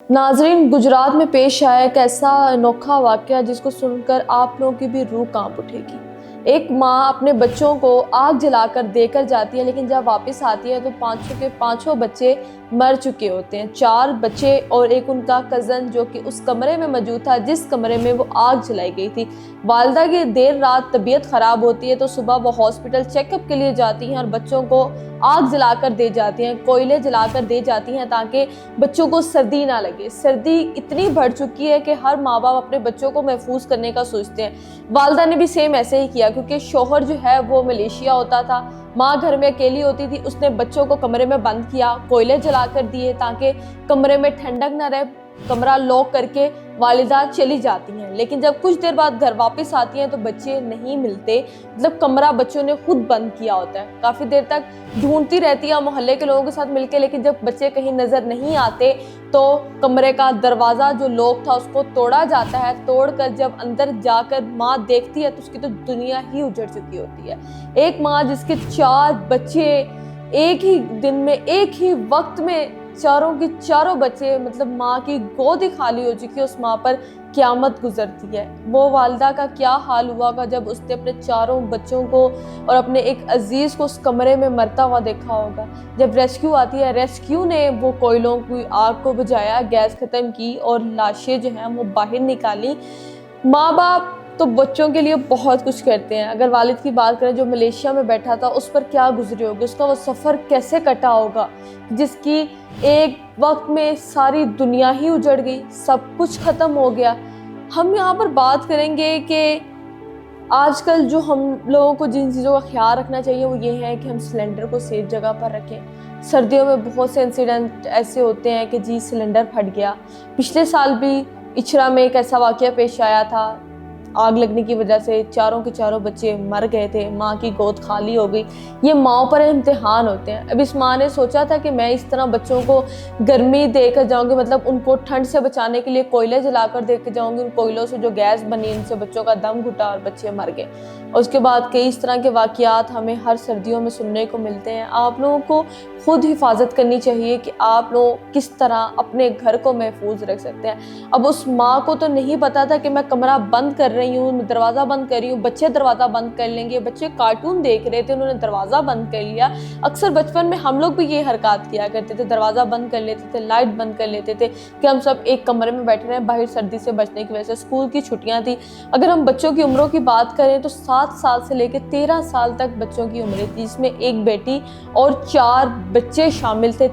नाज़रीन, गुजरात में पेश आया एक ऐसा अनोखा वाक़या जिसको सुनकर आप लोगों की भी रूह कांप उठेगी। एक माँ अपने बच्चों को आग जलाकर देकर जाती है, लेकिन जब वापस आती है तो पाँचों के पाँचों बच्चे मर चुके होते हैं। 4 बच्चे और एक उनका कज़न जो कि उस कमरे में मौजूद था जिस कमरे में वो आग जलाई गई थी। वालिदा की देर रात तबीयत ख़राब होती है तो सुबह वो हॉस्पिटल चेकअप के लिए जाती हैं और बच्चों को आग जलाकर दे जाती हैं, कोयले जलाकर दे जाती हैं ताकि बच्चों को सर्दी ना लगे। सर्दी इतनी बढ़ चुकी है कि हर माँ बाप अपने बच्चों को महफूज करने का सोचते हैं। वालिदा ने भी सेम ऐसे ही किया, क्योंकि शौहर जो है वो मलेशिया होता था, माँ घर में अकेली होती थी। उसने बच्चों को कमरे में बंद किया, कोयले जलाकर दिए ताकि कमरे में ठंडक न रहे। कमरा लॉक करके वालिदा चली जाती हैं, लेकिन जब कुछ देर बाद घर वापस आती हैं तो बच्चे नहीं मिलते। मतलब कमरा बच्चों ने खुद बंद किया होता है। काफ़ी देर तक ढूंढती रहती है मोहल्ले के लोगों के साथ मिलकर, लेकिन जब बच्चे कहीं नज़र नहीं आते तो कमरे का दरवाज़ा जो लॉक था उसको तोड़ा जाता है। तोड़कर जब अंदर जाकर माँ देखती है तो उसकी तो दुनिया ही उजड़ चुकी होती है। एक माँ जिसके 4 बच्चे एक ही दिन में, एक ही वक्त में चारों के चारों बच्चे, मतलब माँ की गोद ही खाली हो चुकी है, उस माँ पर क़यामत गुजरती है। वो वालिदा का क्या हाल हुआ होगा जब उसने अपने चारों बच्चों को और अपने एक अजीज़ को उस कमरे में मरता हुआ देखा होगा। जब रेस्क्यू आती है, रेस्क्यू ने वो कोयलों की आग को बुझाया, गैस ख़त्म की और लाशें जो हैं वो बाहर निकाली। माँ बाप तो बच्चों के लिए बहुत कुछ करते हैं। अगर वालिद की बात करें जो मलेशिया में बैठा था, उस पर क्या गुजरी होगी, उसका वो सफ़र कैसे कटा होगा जिसकी एक वक्त में सारी दुनिया ही उजड़ गई, सब कुछ ख़त्म हो गया। हम यहाँ पर बात करेंगे कि आजकल जो हम लोगों को जिन चीज़ों का ख्याल रखना चाहिए वो ये है कि हम सिलेंडर को सेफ जगह पर रखें। सर्दियों में बहुत से इंसिडेंट ऐसे होते हैं कि जी सिलेंडर फट गया। पिछले साल भी इचरा में एक ऐसा वाक़या पेश आया था, आग लगने की वजह से चारों के चारों बच्चे मर गए थे, माँ की गोद खाली हो गई। ये माँओं पर इम्तिहान होते हैं। अब इस माँ ने सोचा था कि मैं इस तरह बच्चों को गर्मी देकर जाऊंगी, मतलब उनको ठंड से बचाने के लिए कोयले जलाकर देकर जाऊंगी। उन कोयलों से जो गैस बनी उनसे बच्चों का दम घुटा और बच्चे मर गए। और उसके बाद कई इस तरह के वाक़यात हमें हर सर्दियों में सुनने को मिलते हैं। आप लोगों को खुद हिफाजत करनी चाहिए कि आप लोग किस तरह अपने घर को महफूज रख सकते हैं। अब उस माँ को तो नहीं पता था कि मैं कमरा बंद कर रही हूँ, दरवाज़ा बंद कर रही हूँ, बच्चे दरवाज़ा बंद कर लेंगे। बच्चे कार्टून देख रहे थे, उन्होंने दरवाज़ा बंद कर लिया। अक्सर बचपन में हम लोग भी ये हरकत किया करते थे, दरवाज़ा बंद कर लेते थे, लाइट बंद कर लेते थे कि हम सब एक कमरे में बैठे रहें बाहर सर्दी से बचने की वजह से। स्कूल की छुट्टियाँ थी। अगर हम बच्चों की उम्रों की बात करें तो 7 साल से लेकर 13 साल तक बच्चों की उम्रें थी, जिसमें एक बेटी और 4 बच्चे शामिल थे।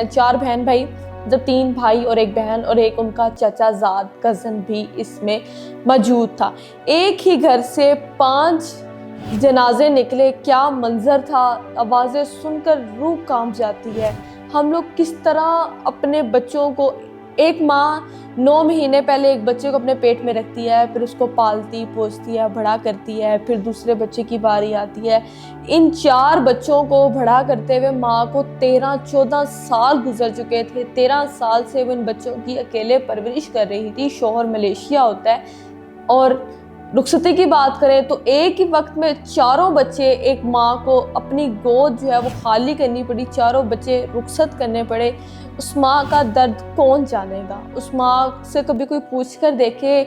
4 बहन भाई, जब 3 भाई और एक बहन और एक उनका चाचाजाद कज़न भी इसमें मौजूद था। एक ही घर से 5 जनाजे निकले। क्या मंजर था, आवाज़ें सुनकर रूह कांप जाती है। हम लोग किस तरह अपने बच्चों को, एक माँ 9 महीने पहले एक बच्चे को अपने पेट में रखती है, फिर उसको पालती पोसती है, बड़ा करती है, फिर दूसरे बच्चे की बारी आती है। इन 4 बच्चों को बड़ा करते हुए माँ को 13-14 साल गुजर चुके थे। 13 साल से वो इन बच्चों की अकेले परवरिश कर रही थी। शौहर मलेशिया होता है। और रुखसती की बात करें तो एक ही वक्त में चारों बच्चे, एक माँ को अपनी गोद जो है वो खाली करनी पड़ी, चारों बच्चे रुखसत करने पड़े। उस माँ का दर्द कौन जानेगा। उस माँ से कभी कोई पूछ कर देखे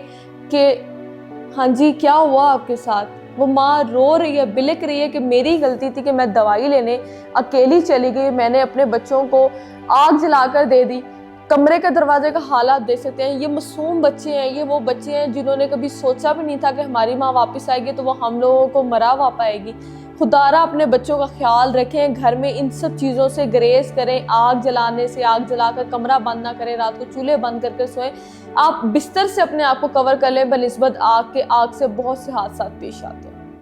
कि हाँ जी क्या हुआ आपके साथ। वो माँ रो रही है, बिलक रही है कि मेरी गलती थी कि मैं दवाई लेने अकेली चली गई, मैंने अपने बच्चों को आग जलाकर दे दी। कमरे का दरवाजे का हालात देख सकते हैं। ये मासूम बच्चे हैं, ये वो बच्चे हैं जिन्होंने कभी सोचा भी नहीं था कि हमारी माँ वापस आएगी तो वो हम लोगों को मरा हुआ पाएगी। खुदारा अपने बच्चों का ख्याल रखें, घर में इन सब चीज़ों से ग्रेज करें। आग जलाने से, आग जलाकर कमरा बंद ना करें, रात को चूल्हे बंद करके सोएं। आप बिस्तर से अपने आप को कवर कर लें, बनिस्बत आग के, आग से बहुत से हादसा पेश आते हैं।